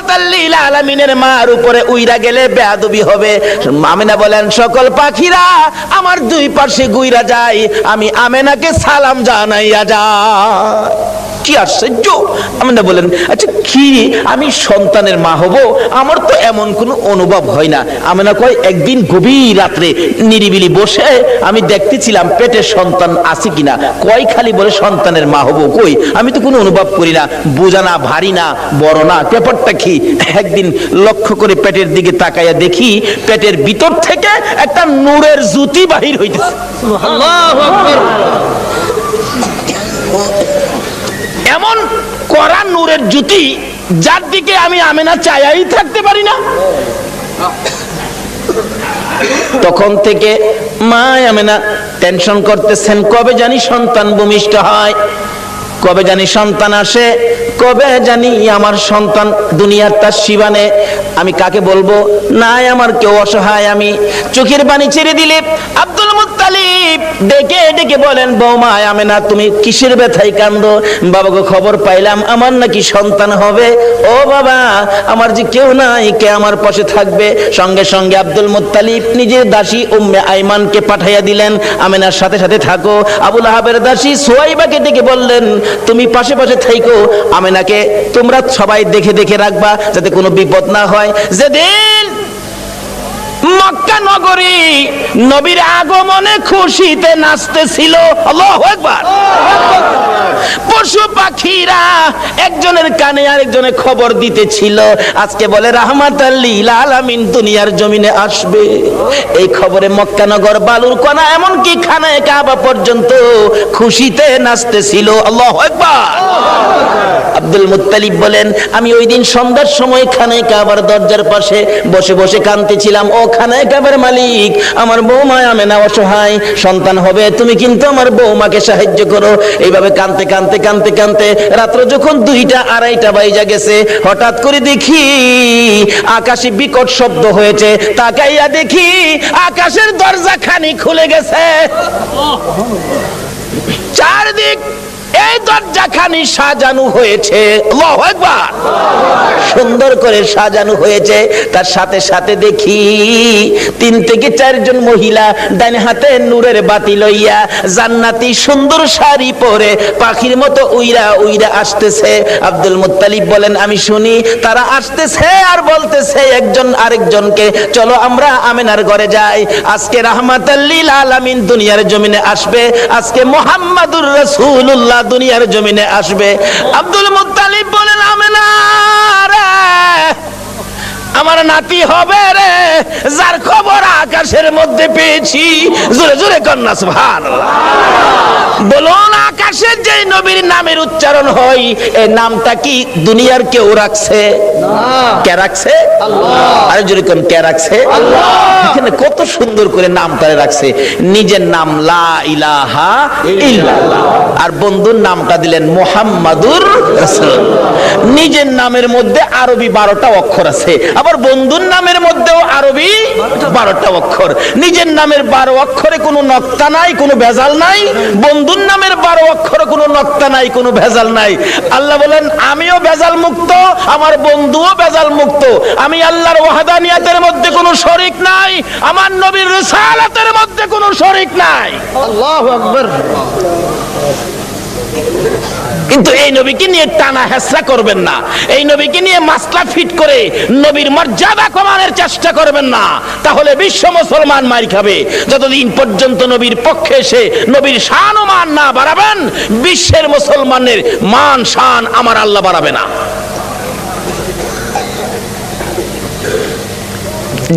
রাহমাতাল লিল আলামিনের মার উপরে উইরা গেলে বেয়াদবি হবে। আমিনা বলেন সকল পাখিরা আমার দুই পাশে গুইরা যায়, আমি আমেনাকে সালাম জানাইয়া যায়। কি আশ্চর্য! আমিনা বলেন আচ্ছা কি আমি সন্তানের মা হব, আমার তো এমন কোনো অনুভব হয় না। আমিনা কয় একদিন গভীর রাত্রে নিরিবিলি বসে আমি দেখতেছিলাম পেটে সন্তান আছে কিনা। কয় খালি বলে সন্তানের মা হব, কই আমি তো কোনো অনুভব করি না, বোঝা না, ভারী না, বড় না, ব্যাপারটা কি? একদিন লক্ষ্য করে পেটের দিকে তাকাইয়া দেখি পেটের ভিতর থেকে একটা নূরের জ্যোতি বাহির হইতেছে। আল্লাহু আকবার! এমন কড়া নূরের জ্যোতি যার দিকে আমি আমেনা চাইয়াই থাকতে পারি না। তখন থেকে মা আমেনা টেনশন করতেছেন, কবে জানি সন্তান ভূমিষ্ঠ হয়, কবে জানি সন্তান আসে, কবে জানি আমার সন্তান দুনিয়ার তার শিবানে। আমি কাকে বলবো? নাই আমার কেউ অসহায়। আমি চোখের পানি ছেড়ে দিলে আব্দুল মুত্তালিব ডেকে ডেকে বলেন, বৌমা আমেনা তুমি কিসের ব্যথায় কান্দো? বাবাকে খবর পাইলাম আমার নাকি সন্তান হবে। ও বাবা, আমার যে কেউ নাই, কে আমার পাশে থাকবে? সঙ্গে সঙ্গে আব্দুল মুত্তালিব নিজের দাসী উম্মে আইমানকে পাঠাইয়া দিলেন, আমেনার সাথে সাথে থাকো। আবু লাহাবের দাসী সুয়াইবাকে ডেকে বললেন, তুমি পাশে পাশে থাইকো, আমেনাকে তোমরা সবাই দেখে দেখে রাখবা যাতে কোনো বিপদ না হয়। যেদিন মক্কা নগরী নবীর আগমনে খুশিতে নাচতেছিল, আল্লাহু আকবার, পশু পাখিরা একজনের কানে আরেকজনের খবর দিতেছিল, আজকে বলে রাহমাতাল লিল আলামিন দুনিয়ার জমিনে আসবে। এই খবরে মক্কা নগর, বালুর কণা, এমনকি খানায়ে কাবা পর্যন্ত খুশিতে নাচতেছিল, আল্লাহু আকবার। আব্দুল মুত্তালিব বলেন, আমি ওই দিন সন্ধ্যার সময় খানায়ে কাবার দরজার পাশে বসে বসে কাঁদতেছিলাম, ও খানায়ে কাবার মালিক, আমার বৌমা আমেনা অসহায়, সন্তান হবে, তুমি কিন্তু আমার বৌমাকে সাহায্য করো। এইভাবে কাঁদতে কাঁদতে কাঁদতে কাঁদতে রাত্র যখন 2টা 2:30 বাজে গেছে, হঠাৎ করে দেখি আকাশে বিকট শব্দ হয়েছে। তাকাইয়া দেখি আকাশের দরজা খানি খুলে গেছে, চারদিক এই দরজাখানি সাজানো হয়েছে, আল্লাহু আকবার, সুন্দর করে সাজানো হয়েছে। তার সাথে সাথে দেখি 3 থেকে 4 জন মহিলা ডান হাতে নূরের বাতি লইয়া জান্নাতি সুন্দর শাড়ি পরে পাখির মতো উইরা উইরা আসতেছে। আব্দুল মুত্তালিব বলেন, আমি শুনি তারা আসতেছে আর বলতেছে একজন আরেকজনকে, চলো আমরা আমেনার ঘরে যাই, আজকে রাহমাতাল লিল আলামিন দুনিয়ার জমিনে আসবে, আজকে মুহাম্মাদুর রাসূলুল্লাহ দুনিয়ার জমিনে আসবে। আব্দুল মুত্তালিব বলেন, আমেনা রে, আমার নাতি হবে রে, যার খবর আকাশের মধ্যে পেয়েছি। জোরে জোরে কন্যা সুবহানাল্লাহ। বলুন, আকাশের যে নবীর নামের উচ্চারণ হয়, এই নামটা কি দুনিয়ার কেউ রাখছে? কে রাখছে? আল্লাহ। আরে জোরে কোন কে রাখছে? আল্লাহ। এখানে কত সুন্দর করে নামটা রাখছে। নিজের নাম লা ইলাহা ইল্লাল্লাহ, আর বন্ধুর নামটা দিলেন মুহাম্মাদুর রাসূলুল্লাহ। নিজের নামের মধ্যে আরবি 12টা অক্ষর আছে, আবার বন্ধুর নামের মধ্যেও আরবি 12টা অক্ষর। নিজের নামের 12 অক্ষরে কোনো নক্তা নাই, কোনো ভেজাল নাই, বন্ধুর নামের 12 অক্ষরে কোনো নক্তা নাই, কোনো ভেজাল নাই। আল্লাহ বলেন, আমিও ভেজাল মুক্ত, আমার বন্ধুও ভেজাল মুক্ত। আমি আল্লাহর ওয়াহদানিয়াতের মধ্যে কোনো শরীক নাই, আমার নবীর রিসালাতের মধ্যে কোনো শরীক নাই, আল্লাহু আকবার। কিন্তু এই নবীকে নিয়ে টানা হেসরা করবেন না, এই নবীকে নিয়ে মাসলা ফিট করে নবীর মর্যাদা কমানোর চেষ্টা করবেন না, তাহলে বিশ্ব মুসলমান মার খাবে। যতদিন পর্যন্ত নবীর পক্ষে এসে নবীর শান ও মান না বাড়াবেন, বিশ্বের মুসলমানের মান শান আমার আল্লাহ বাড়াবে না।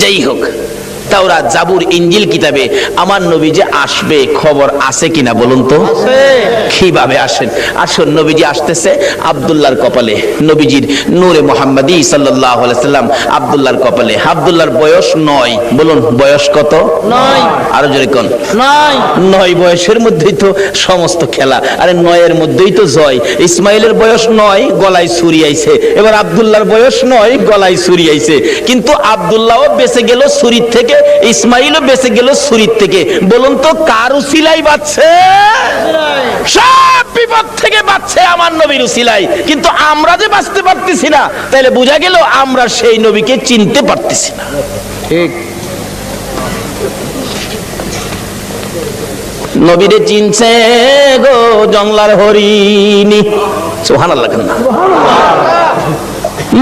যাই হোক, তাওরাত, জাবুর, ইনজিল কিতাবে আমার নবী যে আসবে খবর আছে কিনা বলুন তো? কিভাবে আসেন? আসুন, নবীজি আসতেছে আব্দুল্লাহর কপালে, নবীজির নূরে মুহাম্মাদি সাল্লাল্লাহু আলাইহি সাল্লাম আব্দুল্লাহর কপালে। আব্দুল্লাহর বয়স 9। বলুন বয়স কত? 9। আরো জোরে কোন? 9 বয়সের মধ্যেই তো সমস্ত খেলা। আরে 9 মধ্যেই তো জয়। ইসমাইলের বয়স 9, গলায় ছুরি আইছে। এবার আব্দুল্লাহর বয়স 9, গলায় ছুরি আইছে। কিন্তু আব্দুল্লাহও বেঁচে গেল ছুরির থেকে, ইসমাইলও বেঁচে গেল ছুরির থেকে। বলুন তো কার উসিলাই বাঁচছে? সব বিপদ থেকে বাঁচছে আমার নবীর উসিলাই। কিন্তু আমরা যে বাঁচতে পারতেছি না, তাহলে বোঝা গেল আমরা সেই নবীকে চিনতে পারতেছি না। ঠিক। নবীরে চিনছে গো জংলার হরিণী। সুবহানাল্লাহ।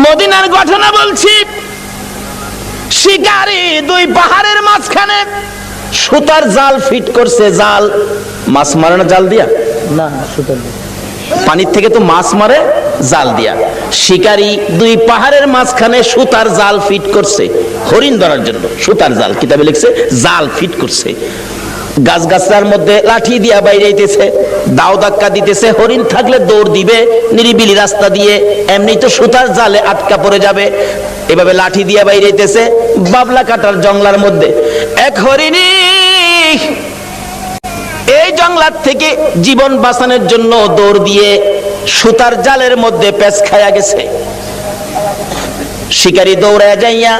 মদিনার ঘটনা বলছি। শিকারী দুই পাহাড়ের মাঝখানে সুতার জাল ফিট করছে। জাল মাছ মারে না জাল দিয়া? না, সুতার পানির থেকে তো মাছ মারে জাল দিয়া। শিকারী দুই পাহাড়ের মাঝখানে সুতার জাল ফিট করছে হরিণ ধরার জন্য। সুতার জাল, কিতাবে লিখছে জাল ফিট করছে। গাছগাছার মধ্যে লাঠি দিয়া বাইরে আইতেছে, দাও ধাক্কা দিতেছে। হরিণ থাকলে দৌড় দিবে নিরিবিলি রাস্তা দিয়ে, এমনি তো সুতার জালে আটকা পড়ে যাবে। এভাবে লাঠি দিয়া বাইরে আইতেছে বাবলা কাটার জংলার মধ্যে। এক হরিণী এই জংলার থেকে জীবন বাঁচানোর জন্য দৌড় দিয়ে সুতার জালের মধ্যে পেঁচ খায়া গেছে। শিকারী দৌড়ায় যাইয়া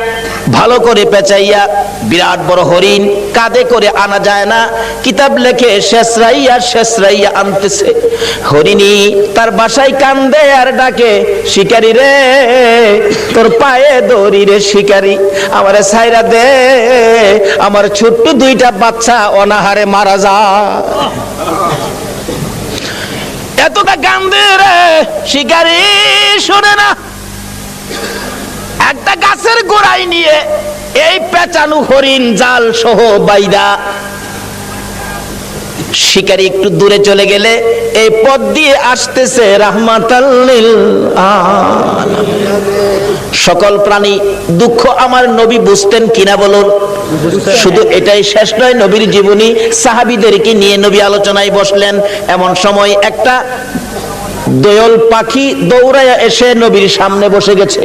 ভালো করে পেঁচাইয়া বিরাট বড় হরিণ কাঁধে করে আনা যায় না। কিতাব লেখে শেষরাইয়া আনতেছে। হরিণী তার বাসায় কান্দে আর ডাকে, শিকারী রে তোর পায়ে দড়ি রে শিকারী, আমারে ছাইরা দে, আমার ছোট্ট দুইটা বাচ্চা অনাহারে মারা যায়। এতটা কান্দে রে শিকারী, শোনে না। একটা গাছের গোড়ায় নিয়ে এই পেঁচানো হরিণ জাল সহ বাইদা শিকারী একটু দূরে চলে গেলে এই পথ দিয়ে আসতেছে রাহমাতাল লিল আলামিন। সকল প্রাণী দুঃখ আমার নবী বুঝতেন কিনা বলুন? শুধু এটাই শেষ নয়, নবীর জীবনী সাহাবীদেরকে নিয়ে নবী আলোচনায় বসলেন। এমন সময় একটা দোয়েল পাখি দৌড়ায়া এসে নবীর সামনে বসে গেছে।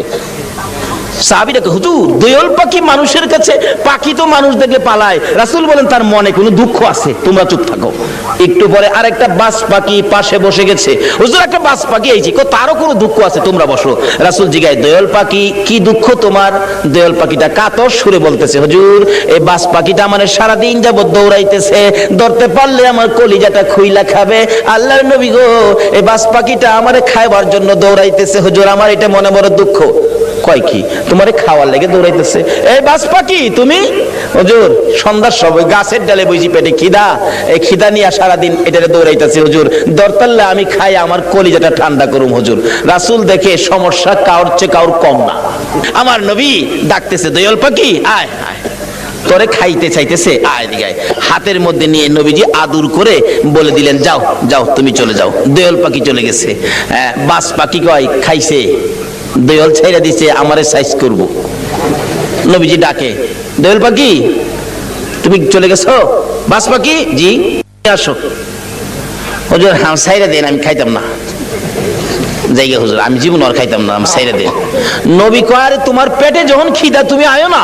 সাহাবীরা কয়, হুজুর দোয়েল পাখি মানুষের কাছে, পাখি তো মানুষ দেখলে পালায়। রাসূল বলেন তার মনে কোনো দুঃখ আছে, তোমরা চুপ থাকো। একটু পরে আরেকটা বাজ পাখি পাশে বসে গেছে। হুজুর একটা বাজ পাখি আইছে, তারও কোনো দুঃখ আছে, তোমরা বসো। রাসূল জিগায়, দোয়েল পাখি কি দুঃখ তোমার? দোয়েল পাখিটা কাতর সুরে বলতেছে, হুজুর এই বাজ পাখিটা আমার সারাদিন যাবত দৌড়াইতেছে, ধরতে পারলে আমার কলিজাটা খুইলা খাবে। আল্লাহর নবী গো, এই বাজ পাখিটা আমারে খাইবার জন্য দৌড়াইতেছে, হুজুর আমার এটা মনে বড় দুঃখ। কয় কি তোমারে খাওয়ার লেগে দৌড়াইতেছে? এই বাজ পাখি তুমি? হুজুর সন্ধ্যার সময় গাছের ডালে বইছি, পেটে খিদা, এই খিদা নিয়ে সারাদিন এটারে দৌড়াইতেছে, হুজুর ধরতাল্লে আমি খাই আমার কলিজাটা ঠান্ডা করুম হুজুর। রাসূল দেখে সমস্যা কাউর চেয়ে কাউর কম না। আমার নবী ডাকতেছে, দোয়েল পাখি আয় আয়, তোরে খাইতে চাইতেছে, আয় দিকে আয়। হাতের মধ্যে নিয়ে নবীজি আদর করে বলে দিলেন, যাও যাও তুমি চলে যাও। দোয়েল পাখি চলে গেছে। বাজ পাখি কয় খাইছে, দোয়েল ছেড়ে দিছে, আমারে সাইজ করব। নবীজি ডাকে, দোয়েল পাখি তুমি চলে গেছো? বাজ পাখি জি আসো। হুজুর হ্যাঁ সাইরা দেন, আমি খাইতাম না। জায়গা হুজুর আমি জীবন আর খাইতাম না, আমি সাইরা দেন। নবী কয়, তোমার পেটে যখন খিদা তুমি আয়ো না,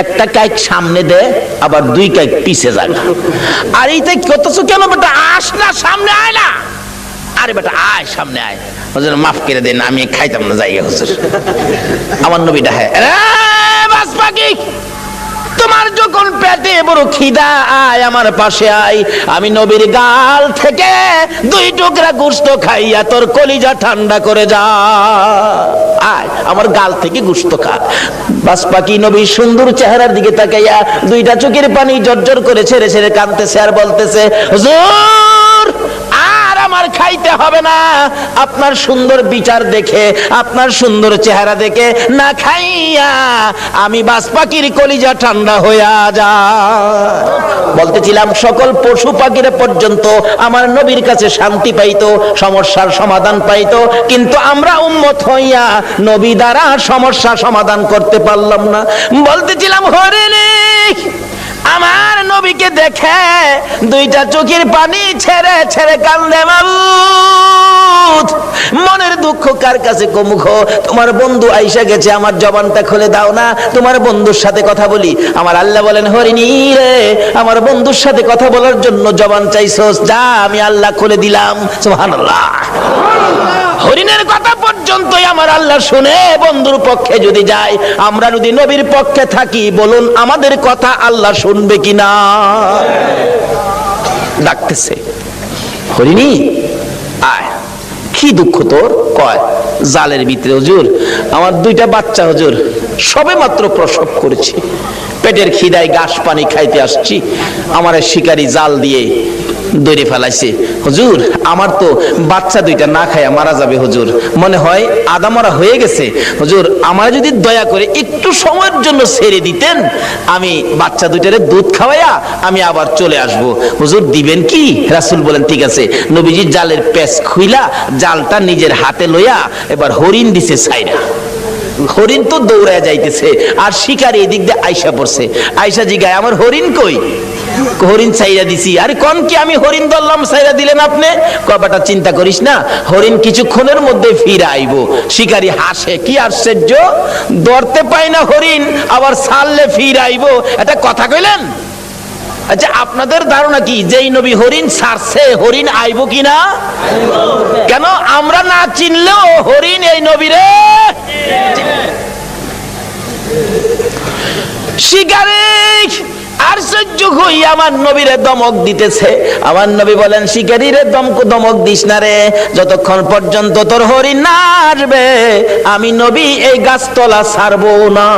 একটা কাইক সামনে দে, আবার দুই কাইক পিছে জাগা। আর এইটা কতছো কেন বেটা? আস না, সামনে আয় না। আরে বেটা আয়, সামনে আয়। হুজুর মাফ করে দেন, আমি খাইতাম না জায়গা হুজুর। আমার নবী ডাহে, বাজ পাখি তোমার যখন পেটে বড় খিদা, আয় আমার পাশে আয়, আমি নবীর গাল থেকে দুই টুকরা গোশত খাইয়া তোর কলিজা ঠান্ডা করে যা। আয় আমার গাল থেকে গোশত খা। বাজ পাখি নবীর সুন্দর চেহারার দিকে তাকাইয়া দুইটা চোখের পানি জর্জর করে ছেড়ে ছেড়ে কাঁদতেছে আর বলতেছে, হুজুর আর আমার খাইতে হবে না, আপনার সুন্দর বিচার দেখে, আপনার সুন্দর চেহারা দেখে না খাইয়া আমি বাজ পাখির কলিজা ঠান্ডা হইয়া যায়। বলতেছিলাম সকল পশু পাখিরা পর্যন্ত আমার নবীর কাছে শান্তি পাইতো, সমস্যার সমাধান পাইতো, কিন্তু আমরা উম্মত হইয়া নবী দ্বারা সমস্যা সমাধান করতে পারলাম না। বলতেছিলাম হরিণী আমার নবীকে দেখে দুইটা চোখের পানি ছেড়ে ছেড়ে কান্দে। মাবুদ মনের দুঃখ কার কাছে কমুখ? তোমার বন্ধু আইসা গেছে, আমার জবানটা খুলে দাও না, তোমার বন্ধুর সাথে কথা বলি। আমার আল্লাহ বলেন, হরিণী রে আমার বন্ধুর সাথে কথা বলার জন্য জবান চাইছস, যা আমি আল্লাহ খুলে দিলাম। সুবহানাল্লাহ। হরিণের কথা পর্যন্ত পর্যন্তই আমার আল্লাহ শুনে বন্ধুর পক্ষে যদি যায়, আমরা যদি নবীর পক্ষে থাকি, বলুন আমাদের কথা আল্লাহ শুনবে কিনা? ডাকতেছে, হরিণী আয়, কি দুঃখ তোর? কয় জালের ভিতরে হুজুর, আমার 2টা বাচ্চা হুজুর, সবে মাত্র প্রসব করেছি, পেটের খিদায় ঘাস পানি খাইতে আসছি, আমার শিকারী জাল দিয়ে দড়ি ফেলাইছে হুজুর, আমার তো বাচ্চা 2টা না খায়া মারা যাবে হুজুর, মনে হয় আদা মরা হয়ে গেছে হুজুর, আমার যদি দয়া করে একটু সময়ের জন্য ছেড়ে দিতেন, আমি বাচ্চা 2টারে দুধ খাওয়াইয়া আমি আবার চলে আসব, হুজুর দিবেন কি? রাসূল বলেন ঠিক আছে। নবীজি জালের পেঁচ খুইলা জালটা নিজের হাতে লইয়া এবার হরিণ দিছে ছাইরা। হরিণ তো দৌড়ায় যাইতেছে, আর শিকারী এদিক দিয়ে আইসা পড়ছে। আইসা জিগায় আমার হরিণ কই? হরিণ ছাইরা দিছি। আরে কোন কি আমি হরিণ ধরলাম, ছাইরা দিলেন আপনি? কবাটা চিন্তা করিস না, হরিণ কিছুক্ষণের মধ্যে ফিরে আইব। শিকারী হাসে, কি আশ্চর্য, ধরতে পাই না হরিণ, আবার ছাড়লে ফিরে আইব, এটা কথা কইলেন? আচ্ছা আপনাদের ধারণা কি যেই নবী হরিণ ছাড়ছে, হরিণ আইব কিনা? কেন আমরা না চিনলেও হরিণ এই নবীরে শিকারী আশ্চর্য হই আমার নবীরে দমক দিতেছে। আমার নবী বলেন শিকারীরে দমক দিস না রে, যতক্ষণ পর্যন্ত তোর হরিণ না আসবে আমি নবী এই গাছতলা ছাড়বো না।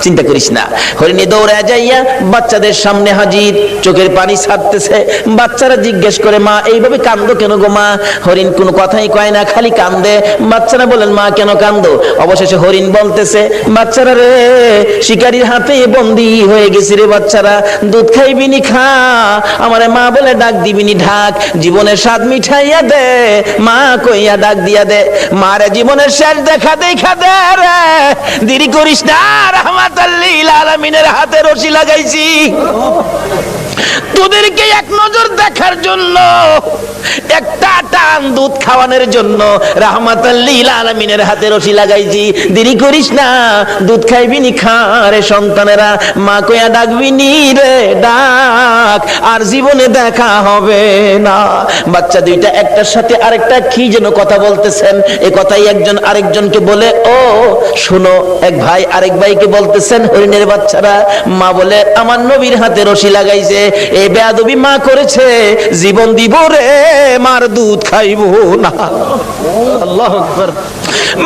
চিন্তা করিস না। হরিণী দৌড়ে যাইয়া বাচ্চাদের সামনে হাজির, চোখের পানি ছাড়তেছে। বাচ্চারা জিজ্ঞেস করে মা এইভাবে কান্দো কেন গো মা? হরিণ কোনো কথাই কয় না, খালি কান্দে। বাচ্চারা বলেন মা কেন কান্দো? অবশেষে হরিণ বলতেছে বাচ্চারা রে, শিকারীর হাতে বন্দী হয়ে গেছি রে বাচ্চারা, দুধ খাইবিনি খা, আমারে মা বলে ডাক দিবিনি ঢাক, জীবনের স্বাদ মিঠাইয়া দে, মা কইয়া ডাক দিয়া দে, মারে জীবনের শেষ দেখা দেখা দে রে, দেরি করিস না, রাহমাতাল লিল আলামিনের হাতে রশি লাগাইছি, তোদেরকে এক নজর দেখার জন্য, একটা টান দুধ খাওয়ানোর জন্য রাহমাতাল লিল আলামিনের হাতে রশি লাগাইছি, দেরি করিস না, দুধ খাইবিনি খা রে সন্তানেরা, মা কইয়া ডাকবিনি রে ডাক, আর জীবনে দেখা হবে না। বাচ্চা 2টা একটার সাথে আরেকটা কি যেন কথা বলতেছেন, এ কথাই একজন আরেকজনকে বলে ও শোনো, এক ভাই আরেক ভাইকে বলতেছেন হরিণের বাচ্চারা, মা বলে আমার নবীর হাতে রশি লাগাইছে, এই বেয়াদবি মা করেছে, জীবন দিব রে, মার দুধ খাইবো না। আল্লাহু আকবার।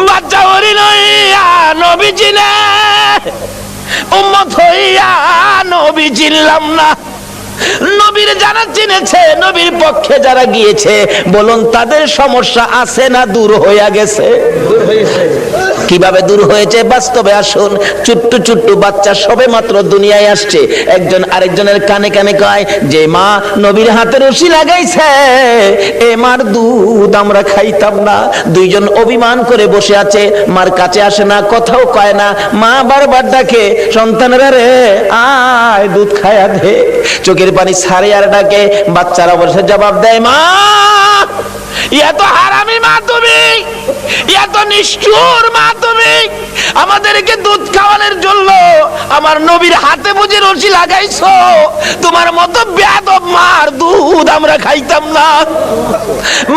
বাচ্চা হরিণ হইয়া নবী চিনে, উম্মত হইয়া নবী চিনলাম না। নবীর যারা চিনেছে, নবীর পক্ষে যারা গিয়েছে, বলুন তাদের সমস্যা আছে না দূর হইয়া গেছে? কিভাবে দূর হয়েছে বাস্তবে আসুন। ছোট্ট ছোট্ট বাচ্চা সবে মাত্র দুনিয়ায় আসছে, একজন আরেকজনের কানে কানে কয় যে মা নবীর হাতে রশি লাগাইছে, এ মার দুধ আমরা খাইতাম না। 2জন অভিমান করে বসে আছে, মার কাছে আসে না, কথাও কয় না। মা বারবার ডাকে সন্তানেরা রে আয় দুধ খায়া দে, চোখের পানি ছাড়ে আর ডাকে। বাচ্চারা বসে জবাব দেয় মা এত হারামি মা তুমি, এত নিষ্ঠুর মা তুমি, আমাদেরকে দুধ খাওয়ানোর জন্য আমার নবীর হাতে বুঝি রশি লাগাইছো, তোমার মতো বেয়াদব মার দুধ আমরা খাইতাম না।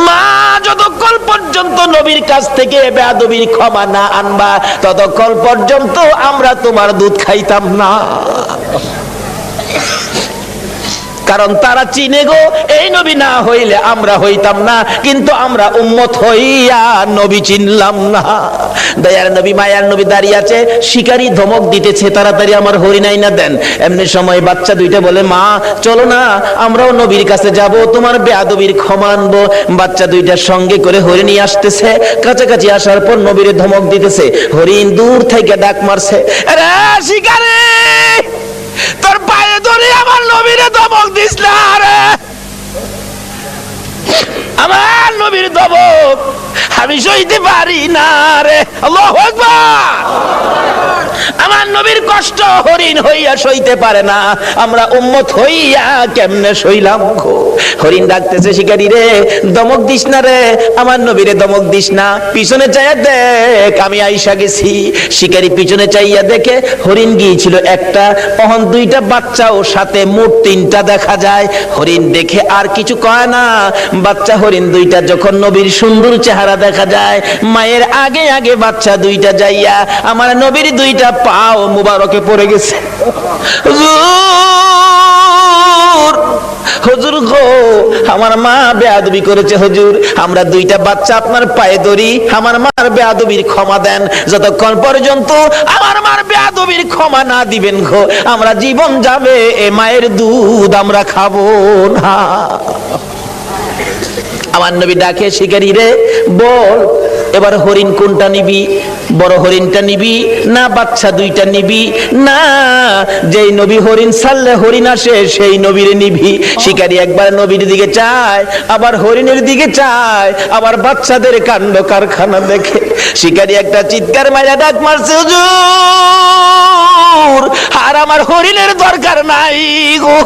মা যতক্ষণ পর্যন্ত নবীর কাছ থেকে বেয়াদবির ক্ষমা না আনবা, ততক্ষণ পর্যন্ত আমরা তোমার দুধ খাইতাম না। কারণ তারা চিনে গো এই নবী না হইলে আমরা হইতাম না, কিন্তু আমরা উম্মত হইয়া নবী চিনলাম না। দয়ার নবী মায়ার নবী দাঁড়িয়ে আছে, শিকারী ধমক দিতেছে তাড়াতাড়ি আমার হরিণ আইনা দেন। এমনি সময় বাচ্চা 2টা বলে মা চলো না আমরাও নবীর কাছে যাব, তোমার বেয়াদবির ক্ষমা আনবো। বাচ্চা 2টার সঙ্গে করে হরিণী আসতেছে, কাছাকাছি আসার পর নবীর ধমক দিতেছে। হরিণ দূর থেকে ডাক মারছে, আরে শিকারী তোর পায়ে ধরে আমার নবীরে ধমক দিস না রে, আমার নবীর ধমক আমি সইতে পারি না রে। আল্লাহু আকবার। আমার নবীর কষ্ট হরিণ হইয়া সইতে পারে না, আমরা উম্মত হইয়া কেমনে সইলাম গো। হরিণ ডাকতেছে, শিকারী রে দমক দিস না রে, আমার নবীরে দমক দিস না, পিছনে চাইয়া দেখ আমি আইসা গেছি। শিকারী পিছনে চাইয়া দেখে হরিণ গিয়েছিল একটা, তখন দুইটা বাচ্চাও সাথে, মোট তিনটা দেখা যায়। হরিণ দেখে আর কিছু কয় না। বাচ্চা হরিণ দুইটা যখন নবীর সুন্দর চেহারা দেখা যায়, মায়ের আগে আগে বাচ্চা দুইটা যাইয়া আমার নবীর দুইটা পাও মুবারকে পড়ে গেছে। হুজুর, হুজুর গো, আমার মা বেয়াদবি করেছে হুজুর, আমরা দুইটা বাচ্চা আপনার পায়ে ধরি, আমার মার বেয়াদবির ক্ষমা দেন। যতক্ষণ পর্যন্ত আমার মার বেয়াদবির ক্ষমা না দিবেন গো, আমরা জীবন যাবে এ মায়ের দুধ আমরা খাবো না। আমার নবী ডাকে, শিকারী রে বল এবার হরিণ কোনটা নিবি, বড় হরিণটা নিবি না বাচ্চা দুইটা নিবি? না, যেই নবী হরিণ ছাড়লে হরিণ আসে সেই নবীর নিবি। শিকারী একবার নবীর দিকে চায়, আবার হরিণের দিকে চায়, আবার বাচ্চাদের কাণ্ড কারখানা দেখে শিকারী একটা চিৎকার মাইরা ডাক মারছে, হুজুর আর আমার হরিণের দরকার নাই গো,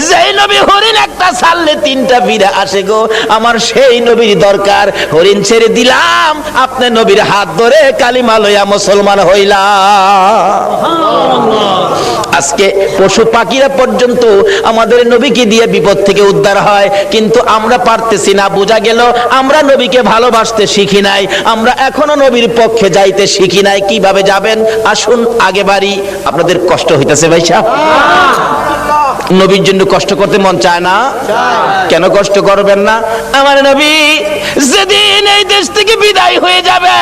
যেই নবী হরিণ একটা ছাড়লে তিনটা ফিরে আসে গো, আমার সেই নবীর দরকার। হরিণ ছেড়ে দিলাম, আপনি নবীর হাত ধরে কালিমা লইয়া মুসলমান হইলাম। আজকে পশু পাখিরা পর্যন্ত আমাদের নবীকে দিয়ে বিপদ থেকে উদ্ধার হয়, কিন্তু আমরা পারতেছি না। বোঝা গেল আমরা নবীকে ভালোবাসতে শিখি নাই, আমরা এখনো নবীর পক্ষে যাইতে শিখি নাই। কিভাবে যাবেন আসুন আগে বাড়ি। আপনাদের কষ্ট হইতেছে ভাই সাহেব? নবীর জন্য কষ্ট করতে মন চায় না? কেন কষ্ট করবেন না? আমার নবী যেদিন এই দেশ থেকে বিদায় হয়ে যাবে,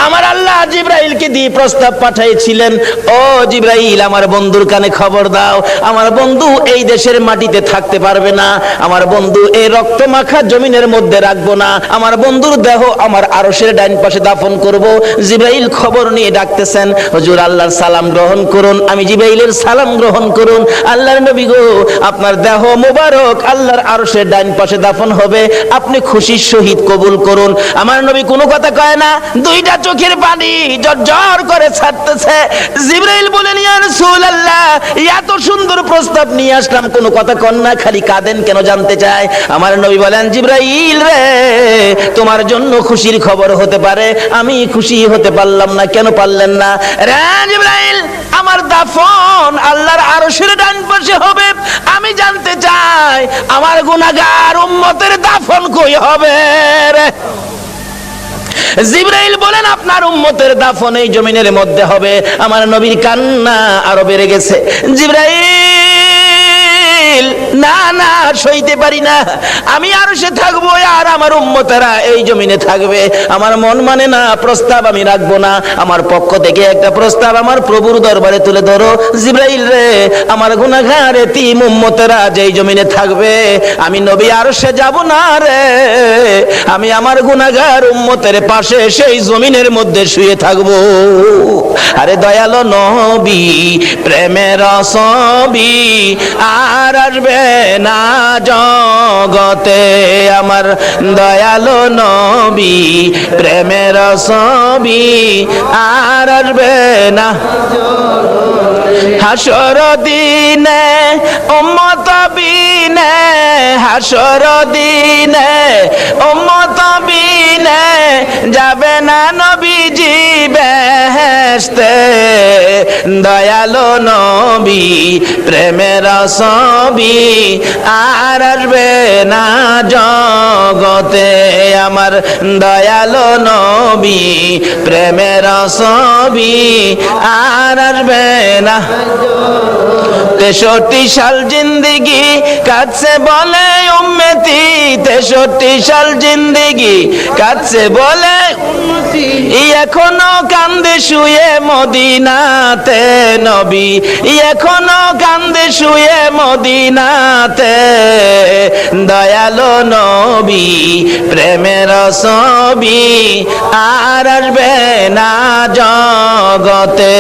আমার আল্লাহ জিবরাইলকে দিয়ে প্রস্তাব পাঠাইছিলেন, ও জিবরাইল আমার বন্ধুর কানে খবর দাও, আমার বন্ধু এই দেশের মাটিতে থাকতে পারবে না, আমার বন্ধু এই রক্ত মাখা জমিনের মধ্যে রাখবো না, আমার বন্ধুর দেহ আমার আরশের ডাইন পাশে দাফন করব। জিবরাইল খবর নিয়ে ডাকতেছেন, হুজুর আল্লাহর সালাম গ্রহণ করুন। আমি জিবরাইলের সালাম গ্রহণ করুন। আল্লাহর নবী গো, আপনার দেহ মোবারক আল্লাহর আরশের ডাইন পাশে দাফন হবে, আপনি খুশির সহিত কবুল করুন। আমার নবী কোনো কথা কয় না, দুইটা চোখের পানি ঝরঝর করে ছাড়তেছে। জিবরাইল বলেন, ইয়া রাসূলুল্লাহ এত সুন্দর প্রস্তাব নিয়ে আসলাম, কোনো কথা কন না, খালি কাঁদেন কেন জানতে চায়। আমার নবী বলেন, জিবরাইল রে তোমার জন্য খুশির খবর হতে পারে, আমি খুশি হতে পারলাম না। কেন পারলেন না? রে জিবরাইল, আমার দাফন আল্লাহর আরশের ডান পাশে হবে, আমি জানতে চাই আমার গুনাহগার উম্মতের দাফন কই হবে রে? জিবরাইল বলেন, আপনার উম্মতের দাফন এই জমিনের মধ্যে হবে। আমার নবীর কান্না আরো বেড়ে গেছে। জিবরাইল, না না সইতে পারি না, আমি আরশে থাকবো আর আমার উম্মতেরা এই জমিনে থাকবে, আমার মন মানে না, প্রস্তাব আমি রাখবো না। আমার পক্ষ থেকে একটা প্রস্তাব আমার প্রভুর দরবারে তুলে ধরো। জিবরাইল রে, আমার গুনাহগার এতিম উম্মতেরা যেই জমিনে থাকবে, আমি নবী আরশে যাব না রে, আমি আমার গুনাহগার উম্মতের পাশে সেই জমিনের মধ্যে শুয়ে থাকবো। আরে দয়ালো নবী প্রেমের ছবি আর আসবে না জগতে, আমার দয়ালো নবী প্রেমের ছবি আর আসবে না। হাসর দিনে উম্মত বিনে, হাসর দিনে উম্মত বিনে যাবে না নবীজি বেহেশতে, দয়ালো নবী প্রেমের ছবি আর আসবে না জগতে, আমার দয়ালো নবী প্রেমের ছবি আর আসবে না। 63 সাল জিন্দেগি কাটছে বলে উম্মতি, 63 সাল জিন্দেগি কাটছে বলে এখনো কান্দে শুয়ে মদিনাতে নবী, এখনো কান্দে শুয়ে মদিনাতে, দয়ালো নবী প্রেমের ছবি আর আসবে না জগতে,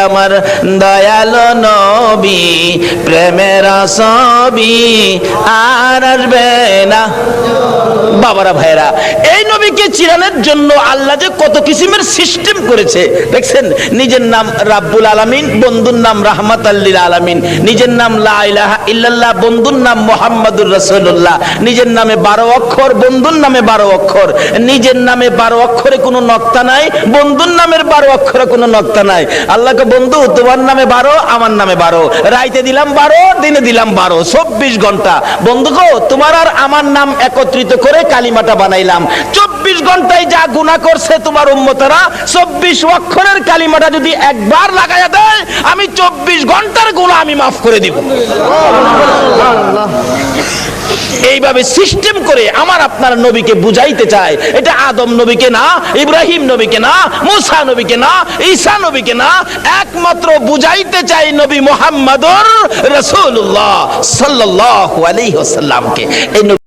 আমার দয়ালো নবী প্রেমের ছবি আর আসবে না। বাবারা ভাইরা, এই নবী নবীকে চিনানোর জন্য আল্লাহ যে কত কিসিমের সিস্টেম করেছে দেখছেন। নিজের নাম রাব্বুল আলামিন, বন্ধুর নাম রাহমাতাল লিল আলামিন। নিজের নাম লা ইলাহা ইল্লাল্লাহ, বন্ধুর নাম মুহাম্মাদুর রাসূলুল্লাহ। নিজের নামে 12 অক্ষর, বন্ধুর নামে 12 অক্ষর। নিজের নামে 12 অক্ষরে কোনো নক্তা নাই, বন্ধুর নামের 12 অক্ষরে কোনো নক্তা নাই। আল্লাহকে বন্ধু তোমার নামে 12, আমার নামে 12, রাইতে দিলাম 12, দিনে দিলাম 12, 24 ঘন্টা। বন্ধু গো, তোমার আর আমার নাম একত্রিত করে কালিমাটা বানাইলাম। 24 ঘন্টায় যা গুনাহ করছে তোমার উম্মতেরা, 24 অক্ষরের কালিমাটা যদি একবার লাগায়া দেয়, আমি 24 ঘন্টার গুনাহ আমি মাফ করে দিব। এইভাবে সিস্টেম করে আমার আপনার নবীকে বুঝাইতে চায়। এটা আদম নবীকে না, ইব্রাহিম নবীকে না, মুসা নবীকে না, ঈসা নবীকে না, একমাত্র বুঝাইতে চাই নবী মুহাম্মদুর রাসূলুল্লাহ সাল্লাল্লাহু আলাইহি ওয়াসাল্লামকে। এই